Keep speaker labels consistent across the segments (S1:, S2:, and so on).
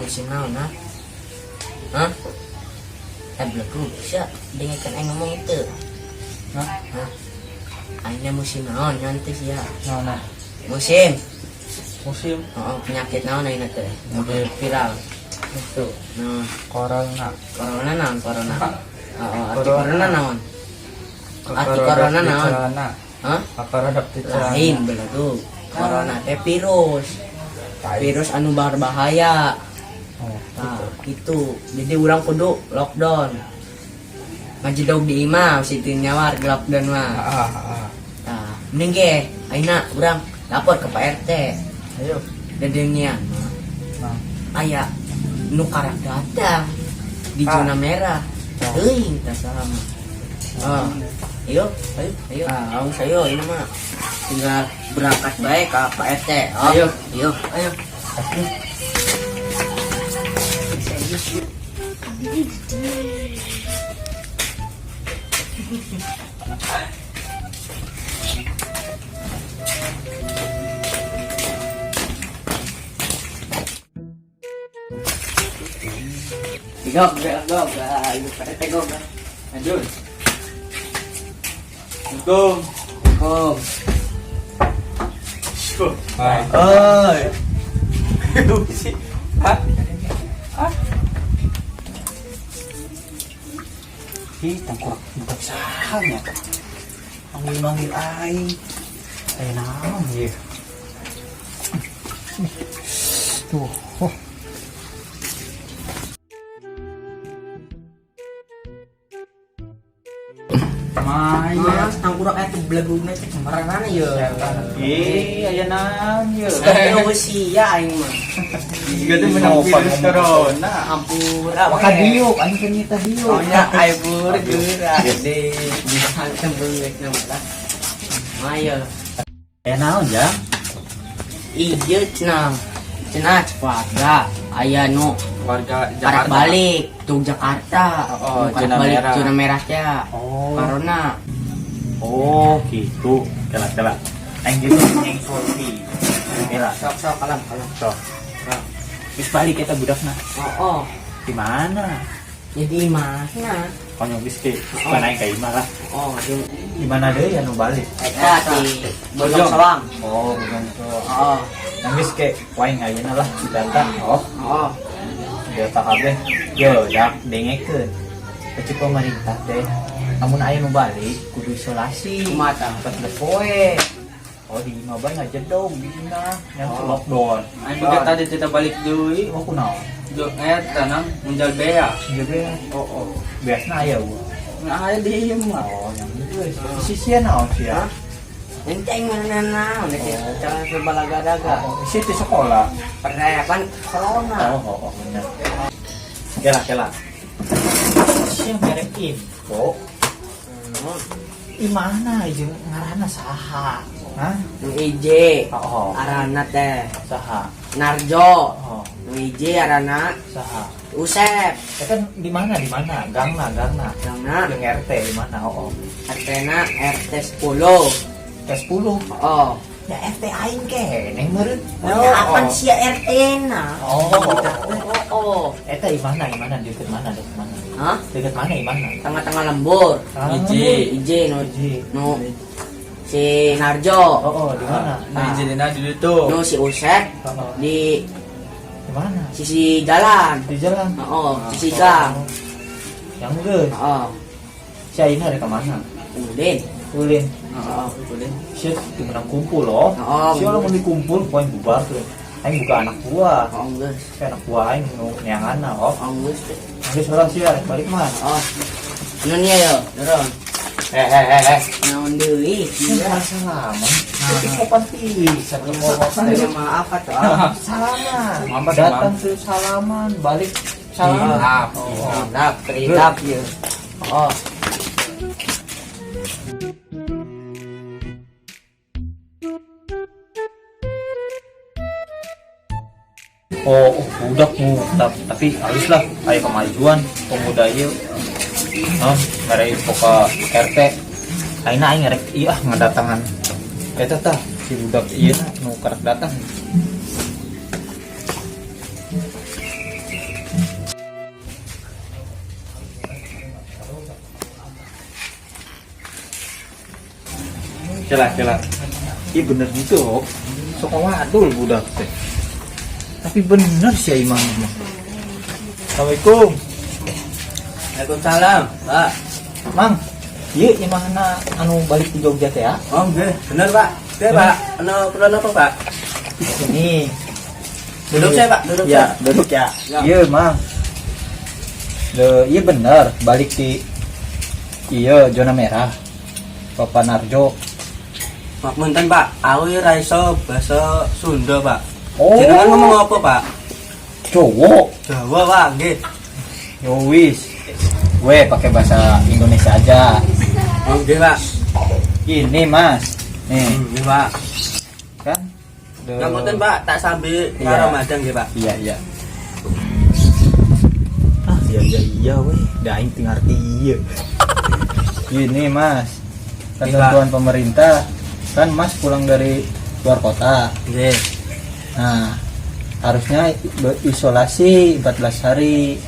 S1: musim naon ha? Hah? Belum bisa dengarkan aing ngomong itu.
S2: Hah?
S1: Hah? Aingnya musim naon nyantis ya.
S2: Naon?
S1: Musim.
S2: Musim
S1: Oh, penyakit naon aingna teh? Mobil viral.
S2: itu
S1: Nah,
S2: corona.
S1: corona naon corona? Oh, arti
S2: Corona.
S1: corona naon? Arti corona naon? Hah?
S2: Akar dapet
S1: Lain belah tuh. Corona teh virus. Virus anu berbahaya.
S2: Oh,
S1: Nah, itu. Jadi urang kudu lockdown. Ngajedog di imah situ nyawar lockdown mah. Nah, mending ge ayeuna urang lapor ke Pak RT.
S2: Ayo.
S1: Dedengnya
S2: Nah,
S1: aya nu karak datang di zona merah. Teuing tah sama. Oh, ayo, ayo. Ah, aung sayo ini mah tinggal berangkat baik ke Pak RT. Oh,
S2: Ayo.
S1: ayo. Gop, ibu Pak RT gop.
S2: lanjut. Assalamualaikum.
S1: Gop.
S2: Hai.
S1: Oi.
S2: sih? Hah? Hah? Ih, tangkurak budak sahanya. Manggil-manggil aing. Ayo naon ya? Tuh. Oh.
S1: Mas, tangkurak eta belaguna teh sembarangan ya.
S2: Ih, aya naon ye?
S1: Saya usia aing mah.
S2: Juga tuh menang virus corona.
S1: Ampura.
S2: Maka diuk, anjing kan nyita diuk.
S1: Soalnya ai burger di hantem beungeut na mah. Maya.
S2: Aya naon ya?
S1: Ieu cenah pada aya nu
S2: Warga
S1: karek balik tuh Jakarta.
S2: Oh,
S1: Nu karek
S2: zona
S1: balik
S2: merah.
S1: zona merah teh.
S2: Oh.
S1: Corona.
S2: Oh, gitu. Kela. Aing gitu yang sulfi. Kela.
S1: Sok kalam.
S2: Sok. Bis balik kita budakna.
S1: Oh.
S2: Di mana?
S1: Jadi mana?
S2: Konyol bis ke. Bukan aing ka imah lah.
S1: Oh,
S2: Di mana deui anu balik?
S1: eta di Bojong Soang.
S2: Oh, bukan so.
S1: Oh.
S2: Nang bis ke waing ayeuna lah di data. Oh,
S1: Oh.
S2: data kabeh. Yo, dak dengekeun. Kecil pemerintah teh. Namun aya nu balik kudu isolasi.
S1: Kumata.
S2: 14 poe. Oh, di imah bae ngajedog di dina yang lockdown.
S3: Aing juga tadi kita balik deui,
S2: Oh, kunaon?
S3: jo tanam munjal bea.
S2: Jadi,
S3: Oh.
S2: biasanya aya gua.
S3: Nah, aya diem mah.
S2: Oh, yang itu sisian naon sih ya?
S1: Enteng mana naon cara sebalaga-daga.
S2: Isi di sekolah.
S1: Perayaan corona.
S2: Oh, benar. Kela. Siang merek info. Di mana ieu ngaranna saha? Hah?
S1: Nu IJ
S2: Oh,
S1: arana teh
S2: saha?
S1: Narjo.
S2: Oh,
S1: Nu IJ arana
S2: saha?
S1: Usep.
S2: Kan di mana? Gangna.
S1: Karena
S2: Yang RT di mana? Oh.
S1: RT-na RT 10.
S2: T10.
S1: Oh.
S2: Ya RT aing keneh meureun.
S1: Ya apaan sih RT-na? Oh.
S2: Eta di mana? Deket mana?
S1: Hah?
S2: Deket mana? Di mana?
S1: Tengah-tengah lembur. IJ nu si Narjo.
S2: Oh, di mana?
S3: Nah, jadinya dulu tuh.
S1: Nu si Usep
S2: Oh,
S1: di
S2: di mana?
S1: sisi jalan.
S2: Di jalan.
S1: Oh, sisi gang.
S2: Yang geus.
S1: Oh,
S2: Si Aina ada kemana?
S1: Udin.
S2: Ulin.
S1: Oh, Udin.
S2: Si di menang kumpul loh.
S1: Oh.
S2: Si orang mau dikumpul, poin bubar tuh. Aing buka anak buah.
S1: Oh, geus.
S2: Si anak buah aing nu neanganna. Oh,
S1: Oh, geus.
S2: geus orang sih arek balik mah.
S1: Oh. Nu nya yo, dorong. Naon deui?
S2: Salaman. Tapi kapan bisa
S1: Saya maaf atuh.
S2: salaman.
S3: Maaf,
S2: Datang tuh salaman, balik salaman.
S1: Maaf. Sedap, teridap ieu. Oh.
S2: Oh, budak mu, tapi haruslah aya kemajuan pemuda ieu. Ngarek poka RT. Aina aing ngarek ieu ngadatangan. Eta tah si budak ieu nu karek datang.
S3: Kelak.
S2: Iya bener gitu. Sok wadul budak teh. Tapi bener sih imam mah. Assalamualaikum.
S3: Waalaikumsalam, Pak.
S2: Mang, iya imahna anu balik ke Jogja teh ya?
S3: Oh, nggih, bener, Pak. Oke, Pak. Perlu apa, Pak?
S2: Ini.
S3: Duduk saya, Pak. Duduk
S2: Ya,
S3: saya.
S2: duduk ya.
S3: Ya.
S2: Iya, Mang. Iya bener, balik di zona merah. Bapak Narjo.
S3: Pak Munten, Pak. Aku ya raiso bahasa Sunda, Pak.
S2: Oh.
S3: Jenengan ngomong apa, Pak?
S2: Cowok.
S3: Jawa, Pak. Nggih.
S2: Yo wis. Gue pakai bahasa Indonesia aja.
S3: Oh, nggih, Pak.
S2: Ini, Mas. Nih,
S3: Nggih, Pak.
S2: kan?
S3: Ngapunten, Pak. Tak sambil
S2: Iya.
S3: karo madang nggih, Pak.
S2: Iya. Iya, weh. Dah aing tinggal iya. Gini, Mas. Ketentuan pemerintah kan Mas pulang dari luar kota.
S3: Nggih.
S2: Nah, harusnya isolasi 14 hari.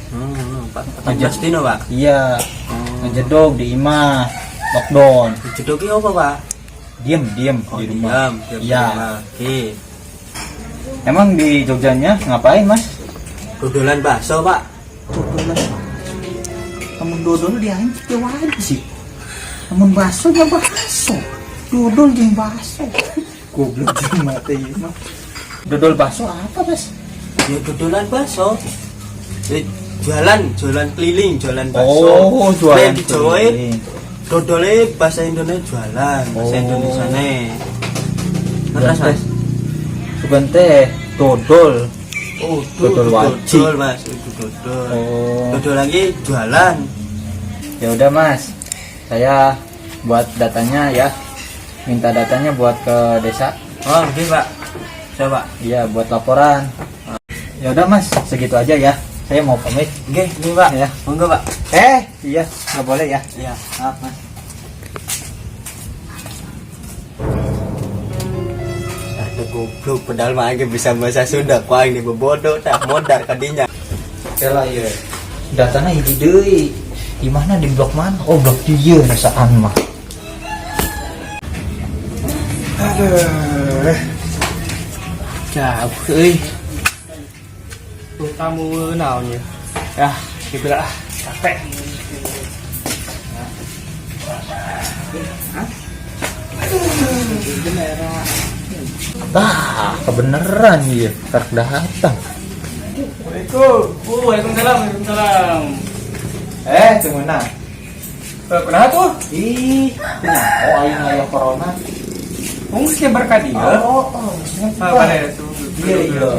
S3: 14 dino, Pak.
S2: Iya. Ngejedog di imah, lockdown.
S3: Dijedoki apa, Pak?
S2: Diem di rumah.
S3: Diam.
S2: Iya.
S3: Oke.
S2: Emang di Jogjanya ngapain, Mas?
S3: Dodolan bakso, Pak.
S2: Dodolan. Namun dodol dia aing wajib. Namun bakso ya bakso. Dodol jeung bakso. Goblok jeung mate ieu mah. Dodol bakso apa, Mas?
S3: Ya dodolan bakso. Jualan keliling, bakso.
S2: Oh, jualan
S3: Di Jawa
S2: keliling.
S3: dodole bahasa Indonesia jualan, bahasa
S2: Oh.
S3: Indonesia ne. Terus, Mas.
S2: Bukan teh dodol.
S3: Oh,
S2: Dodol wajib.
S3: Dodol, Mas. Itu dodol.
S2: Oh.
S3: Dodol lagi jualan.
S2: Ya udah, Mas. Saya buat datanya ya. Minta datanya buat ke desa.
S3: Oh, oke, Pak. Coba.
S2: Iya, buat laporan. Ya udah, Mas, segitu aja ya. Saya mau pamit.
S3: Oke, ini, Pak.
S2: Ya.
S3: Monggo, Pak.
S2: Iya, nggak boleh ya.
S3: Iya.
S2: Maaf, Mas.
S3: Ada goblok pedal mah aja bisa bahasa Sunda. Kau ini bebodoh tak modar kadinya.
S2: Kela ya. Datanya hiji deui. Di mana di blok mana? Oh, blok dieu rasaan mah.
S3: Aduh. Jauh, euy. Kamu naonnya? Ya, dibilang capek.
S2: Kebeneran ya, tarik datang.
S3: Waalaikumsalam.
S2: Cemuna.
S3: Kenapa tuh?
S2: Ih, oh aing aya corona.
S3: Mungkin berkah dia.
S2: Oh.
S3: Pada itu.
S2: Iya.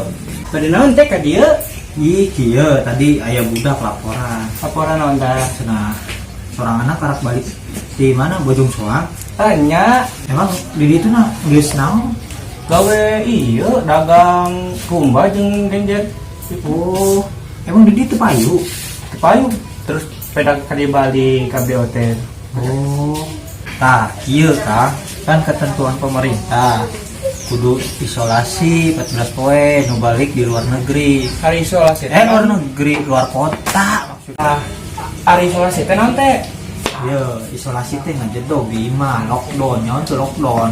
S3: Pada naon teh ka dia?
S2: Ih, kieu tadi aya budak laporan.
S3: Laporan naon tah?
S2: Cenah seorang anak karak balik di mana Bojong Soang.
S3: Tanya
S2: Emang di ditu na geus naon?
S3: gawe iya dagang kumba jeung genjer.
S2: Oh, emang di ditu payu.
S3: Payu terus pedag kali balik ka BOT.
S2: Oh. Tah, kieu Kang, kan ketentuan pemerintah. Kudu isolasi 14 poe nu balik di luar negeri.
S3: Hari isolasi teh.
S2: Luar negeri, luar kota maksudnya.
S3: Hari isolasi teh naon teh?
S2: Ya, isolasi teh ngajedog di imah, lockdown, nyaon tuh lockdown.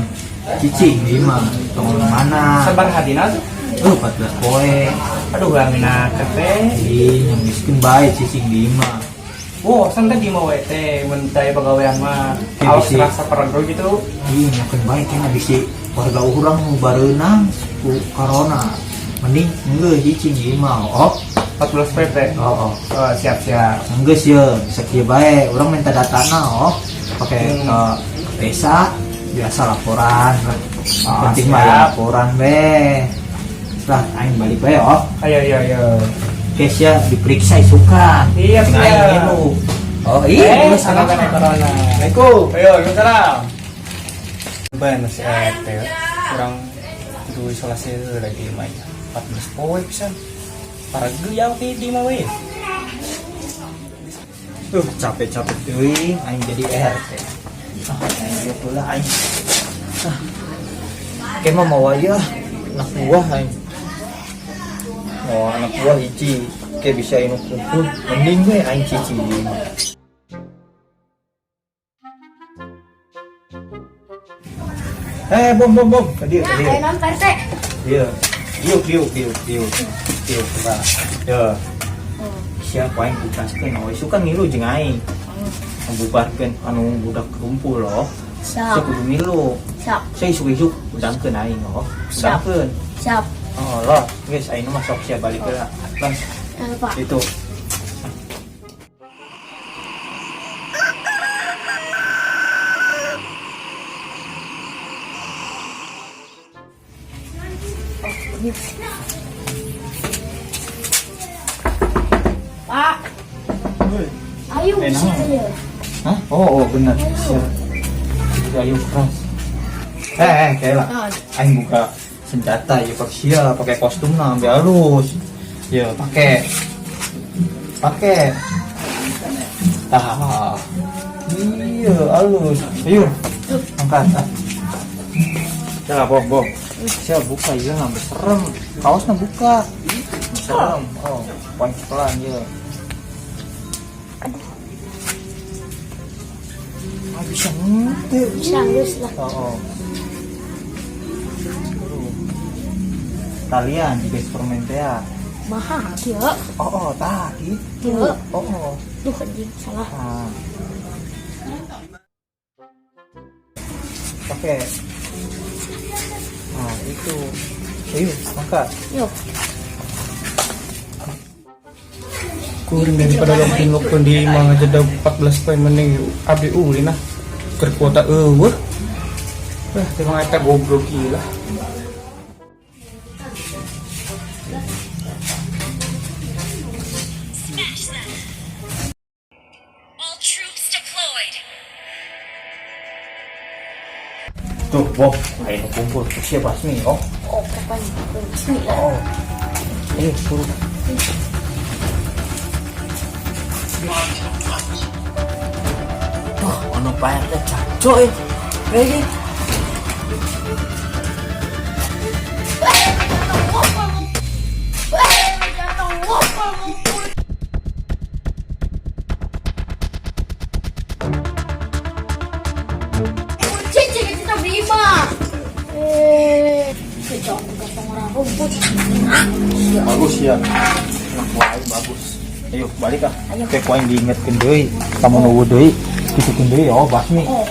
S2: Cicing di imah, tong mana?
S3: Sabar hadina tuh.
S2: 14 poe.
S3: Aduh gamina teh.
S2: Ih, yang miskin bae cicing di imah.
S3: Wow, santai di mau teh mentai pegawaian mah.
S2: Ya,
S3: Awas
S2: bisi.
S3: rasa perenggo gitu.
S2: Ih, nyakeun bae kena bisi warga urang nu bareunang ku corona. Mending enggak cicing di imah. Oh,
S3: 14 PP.
S2: oh.
S3: Oh, siap-siap.
S2: Enggeus ya, sakieu bae. Urang minta datana oh. Pakai ke desa biasa laporan.
S3: Oh,
S2: Penting mah ya
S3: siap.
S2: laporan be. Lah, aing balik bae oh.
S3: Ayo.
S2: Guys ya diperiksa suka.
S3: Iya,
S2: Aing
S3: siap.
S2: inu. Oh iya,
S3: salah
S2: salah
S3: kan corona.
S2: Assalamualaikum.
S3: Ayo, waalaikumsalam. Ban masih RT. Kurang kudu isolasi lagi main. 14 poe pisan. Para guyau di mah we.
S2: Capek-capek deui aing jadi RT. Aing dia pula aing. Kemah mau aya anak buah aing. Oh, anak buah hiji ke bisa inu kumpul. Mending we aing cici. Bom. Tadi.
S4: Ayo non Pak RT.
S2: Iya. Diuk. Coba. Ya. Siapa yang tugaskeun? Oh, isu kan ngilu jeung aing. Membubarkeun anu budak kumpul loh. Saya
S4: Siap.
S2: kudu ngilu.
S4: Siap.
S2: Saya isuk-isuk udangkeun aing loh.
S4: Siap.
S2: Udangkeun.
S4: Siap.
S2: Oh, loh. Guys, aing mah sok sia balik heula. Bang,
S4: Pak.
S2: itu.
S4: Pak. Ayo
S2: Enak.
S4: sini ya.
S2: Hah? Oh, benar. Ayo keras. Kayak lah. Aing buka senjata ya pakai sia, pakai kostum nah ambil halus. Ya, pakai. Iya, halus. Ayo. Angkat. Ya, bom. Saya buka ya, nambah serem. Kaosnya buka. Serem. Oh, pelan ya. Bisa ngerti.
S4: Bisa ngus lah.
S2: Oh. Kalian di eksperimen teh.
S4: Mahal dia.
S2: Oh, tadi.
S4: Dia.
S2: Oh.
S4: Duh anjing salah.
S2: Nah. Pakai. Nah, itu. Ayo, angkat.
S4: Yuk.
S3: Kurang daripada lompin lokon di mga jeda 14 poin mending abdi uli nah kerkuota eueuh. Tengok eta goblok gila.
S5: All troops deployed.
S2: Tuh, Bob. Ayo kumpul. Siapa basmi? Oh.
S4: Oh kapan? Bismillah.
S2: Ayo, suruh.
S1: Wah, ono Pak RT cacok ya. Ready?
S4: Cici kita terima. Kita gampang orang rumput.
S2: Bagus ya. Anak wae bagus. Ayo balik ah.
S4: Ayo.
S2: Kayak poin diingetkeun deui. Kamu nunggu deui. Gitukeun deui oh basmi.
S4: Oh.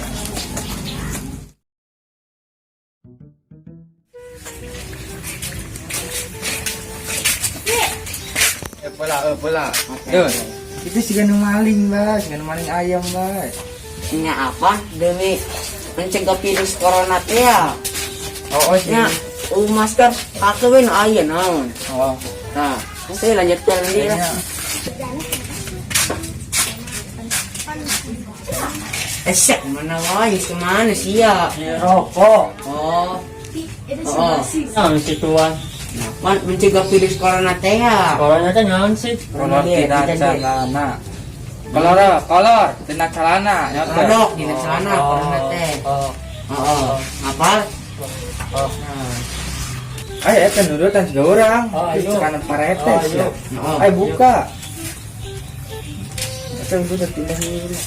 S3: Pula. Yo. Itu sih ganu maling, Bas. Ganu maling ayam, Bas.
S1: Nya apa? Demi mencegah virus corona teh ya.
S3: Oh,
S1: Nya, masker kakeuin aya naon.
S3: Oh.
S1: Nah, saya lanjutkan dia lah. Siap mana wae kemana sih ya?
S2: Rokok.
S1: Oh,
S4: Itu
S1: oh.
S3: Nah, situan.
S1: Man mencegah virus corona teh ya.
S3: Kolornya teh naon sih? Kolor
S1: Iya,
S3: tidak
S1: iya, iya.
S3: celana. Kolor tidak celana.
S1: Kodok di celana corona teh.
S3: Oh.
S1: Oh, apa?
S3: Oh.
S1: Nah,
S3: Ayo, eta nurut kan juga orang.
S2: Oh, ayo.
S3: Kanan parete.
S2: Oh, ayo.
S1: oh.
S3: Ayo buka. Eta udah pindah dulu.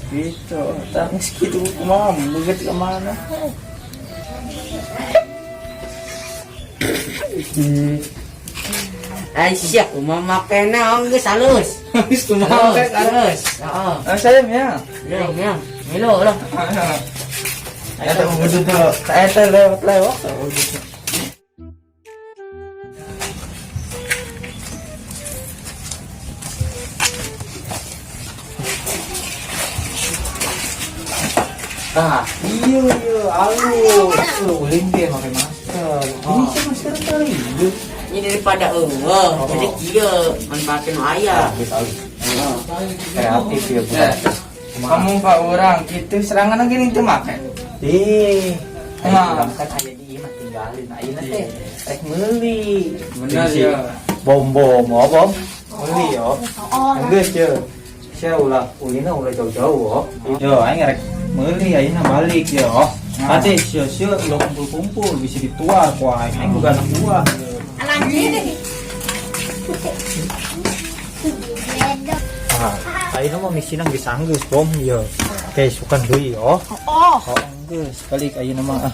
S3: Gitu. Tapi segitu kumaha begitu kemana?
S1: Aisyah, mau makan naon geus halus.
S3: Habis kumaha
S1: Halus,
S3: kan?
S1: halus. Heeh.
S3: Saya ya.
S1: Ya. Milo lah.
S3: Eta begitu tuh. Eta lewat.
S2: Nah, iya, halus. Ulin dia pakai masker. Ini sih masker kali.
S1: Ini daripada jadi kieu manfaatin aya.
S2: Kreatif ya, bukan.
S3: Kamu Pak orang gitu serangan gini tuh makan.
S2: Nah, kan aya di imah tinggalin. Ayeuna teh rek meuli.
S3: Bener ya.
S2: Bom, bom. Meuli yo.
S4: Oh.
S2: Geus ye. Sia ulah ulina ulah jauh-jauh oh. Yo aing rek meuli ayeuna balik yo. Ate, siya lo kumpul-kumpul bisa dituar kuah. Aing juga anak buah. Ayo nama misi nang bisa anggus bom ya. Oke, sukan deui oh. Oh, anggus. Balik ayo nama ah.